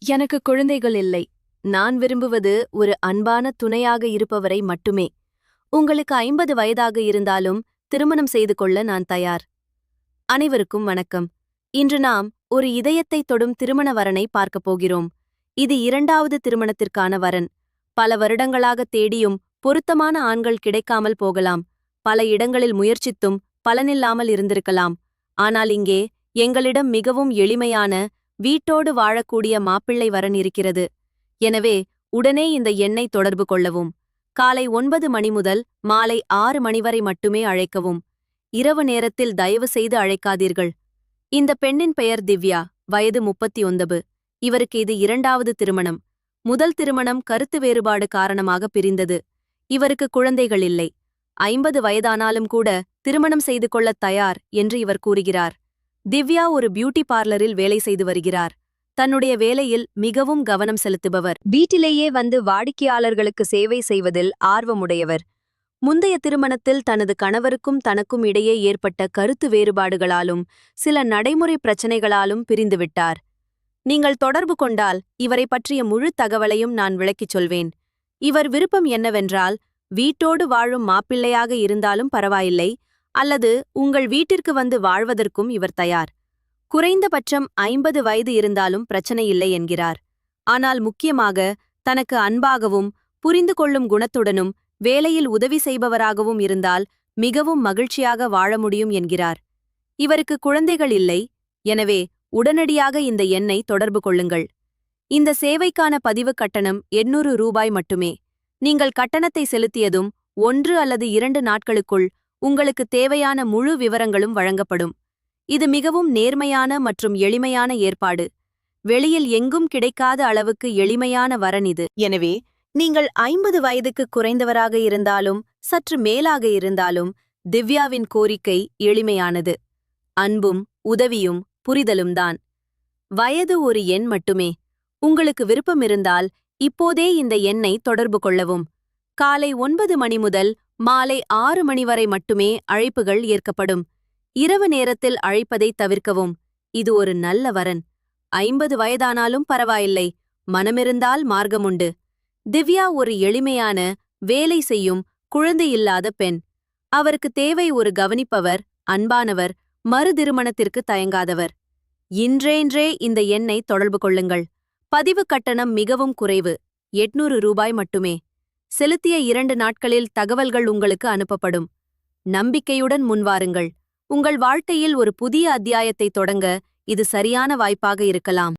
எனக்கு குழந்தைகள் இல்லை. நான் விரும்புவது ஒரு அன்பான துணையாக இருப்பவரை மட்டுமே. உங்களுக்கு 50 வயதாக இருந்தாலும் திருமணம் செய்து கொள்ள நான் தயார். அனைவருக்கும் வணக்கம். இன்று நாம் ஒரு இதயத்தைத் தொடும் திருமண வரனை பார்க்கப் போகிறோம். இது 2வது திருமணத்திற்கான வரன். பல வருடங்களாக தேடியும் பொருத்தமான ஆண்கள் கிடைக்காமல் போகலாம். பல இடங்களில் முயற்சித்தும் பலனில்லாமல் இருந்திருக்கலாம். ஆனால் இங்கே எங்களிடம் மிகவும் எளிமையான, வீட்டோடு வாழக்கூடிய மாப்பிள்ளை வரன் இருக்கிறது. எனவே உடனே இந்த எண்ணை தொடர்பு கொள்ளவும். காலை 9 மணி முதல் மாலை 6 மணி வரை மட்டுமே அழைக்கவும். இரவு நேரத்தில் தயவு செய்து அழைக்காதீர்கள். இந்த பெண்ணின் பெயர் திவ்யா, வயது 39. இவருக்கு இது 2வது திருமணம். முதல் திருமணம் கருத்து வேறுபாடு காரணமாக பிரிந்தது. இவருக்கு குழந்தைகள் இல்லை. 50 வயதானாலும் கூட திருமணம் செய்து கொள்ளத் தயார் என்று இவர் கூறுகிறார். திவ்யா ஒரு பியூட்டி பார்லரில் வேலை செய்து வருகிறார். தன்னுடைய வேலையில் மிகவும் கவனம் செலுத்துபவர். வீட்டிலேயே வந்து வாடிக்கையாளர்களுக்கு சேவை செய்வதில் ஆர்வமுடையவர். முந்தைய திருமணத்தில் தனது கணவருக்கும் தனக்கும் இடையே ஏற்பட்ட கருத்து வேறுபாடுகளாலும் சில நடைமுறை பிரச்சனைகளாலும் பிரிந்துவிட்டார். நீங்கள் தொடர்பு கொண்டால் இவரை பற்றிய முழு தகவலையும் நான் விளக்கிச் சொல்வேன். இவர் விருப்பம் என்னவென்றால், வீட்டோடு வாழும் மாப்பிள்ளையாக இருந்தாலும் பரவாயில்லை, அல்லது உங்கள் வீட்டிற்கு வந்து வாழ்வதற்கும் இவர் தயார். குறைந்தபட்சம் 50 வயது இருந்தாலும் பிரச்சனையில்லை என்கிறார். ஆனால் முக்கியமாக தனக்கு அன்பாகவும் புரிந்து கொள்ளும் குணத்துடனும் வேலையில் உதவி செய்பவராகவும் இருந்தால் மிகவும் மகிழ்ச்சியாக வாழ முடியும் என்கிறார். இவருக்கு குழந்தைகள் இல்லை. எனவே உடனடியாக இந்த எண்ணை தொடர்பு கொள்ளுங்கள். இந்த சேவைக்கான பதிவு கட்டணம் 800 ரூபாய் மட்டுமே. நீங்கள் கட்டணத்தை செலுத்தியதும் 1 அல்லது 2 நாட்களுக்குள் உங்களுக்கு தேவையான முழு விவரங்களும் வழங்கப்படும். இது மிகவும் நேர்மையான மற்றும் எளிமையான ஏற்பாடு. வெளியில் எங்கும் கிடைக்காத அளவுக்கு எளிமையான வரன் இது. எனவே நீங்கள் 50 வயதுக்கு குறைந்தவராக இருந்தாலும் சற்று மேலாக இருந்தாலும் திவ்யாவின் கோரிக்கை எளிமையானது. அன்பும் உதவியும் புரிதலும் தான். வயது ஒரு எண் மட்டுமே. உங்களுக்கு விருப்பம் இருந்தால் இப்போதே இந்த எண்ணை தொடர்பு கொள்ளவும். காலை 9 மணி முதல் மாலை 6 மணி வரை மட்டுமே அழைப்புகள் ஏற்கப்படும். இரவு நேரத்தில் அழைப்பதை தவிர்க்கவும். இது ஒரு நல்ல வரன். 50 வயதானாலும் பரவாயில்லை, மனமிருந்தால் மார்க்கமுண்டு. திவ்யா ஒரு எளிமையான, வேலை செய்யும், குழந்தையில்லாத பெண். அவருக்கு தேவை ஒரு கவனிப்பவர், அன்பானவர், மறு திருமணத்திற்கு தயங்காதவர். இன்றேன்றே இந்த எண்ணை தொடர்பு கொள்ளுங்கள். பதிவு கட்டணம் மிகவும் குறைவு, 800 ரூபாய் மட்டுமே. செலுத்திய 2 நாட்களில் தகவல்கள் உங்களுக்கு அனுப்பப்படும். நம்பிக்கையுடன் முன்வாருங்கள். உங்கள் வாழ்க்கையில் ஒரு புதிய அத்தியாயத்தை தொடங்க இது சரியான வாய்ப்பாக இருக்கலாம்.